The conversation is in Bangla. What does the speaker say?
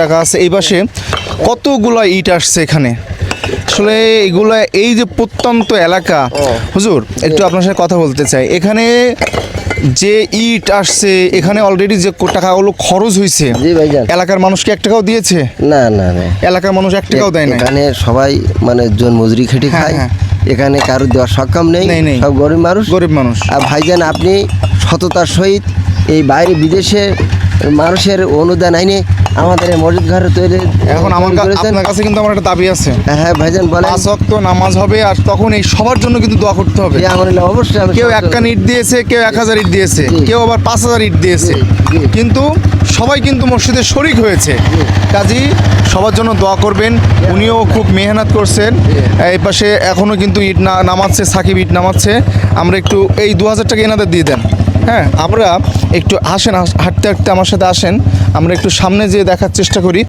টাকা আছে। এই পাশে কতগুলো ইট আসছে এখানে, আসলে এগুলা এই যে প্রত্যন্ত এলাকা। হুজুর একটু আপনার সাথে কথা বলতে চাই, এখানে যে ইট আসছে এখানে অলরেডি যে টাকাগুলো খরচ হয়েছে, জি ভাইজান। এলাকার মানুষকে 1 টাকাও দিয়েছে? না না না, এলাকার মানুষ 1 টাকাও দেয় না। এখানে সবাই মানে জন মজুরি খেটে হ্যাঁ, খায়, হ্যাঁ। এখানে কারো দেওয়ার সক্ষম নেই, নেই। সব গরিব মানুষ। গরিব মানুষ। আর ভাইজান আপনি সততার সহিত এই বাইরে বিদেশে মানুষের অনুদান আইনে আমাদের এই মসজিদ ঘর তৈরি এখন আমার করেছেন। আপনার কাছে কিন্তু আমার একটা দাবি আছে, হ্যাঁ ভাইজান বলেন। 5 ওয়াক্ত নামাজ হবে, আর তখন এই সবার জন্য কিন্তু দোয়া করতে হবে। অবশ্যই আমি কেউ 1 কান ইট দিয়েছে, কেউ 1000 ইট দিয়েছে, জি। কেউ আবার 5000 ইট দিয়েছে, জি। কিন্তু সবাই কিন্তু মসজিদে শরিক হয়েছে। কাজী সবার জন্য দোয়া করবেন। উনিও খুব মেহনত করছেন। এই পাশে এখনও কিন্তু ইট নামাচ্ছে, সাকিব ইট নামাচ্ছে। আমরা একটু এই 2000 টাকা এনাদের দিয়ে দেন। হ্যাঁ, আমরা একটু আসেন, হাঁটতে হাঁটতে আমার সাথে আসেন, আমরা একটু সামনে যেয়ে দেখার চেষ্টা করি।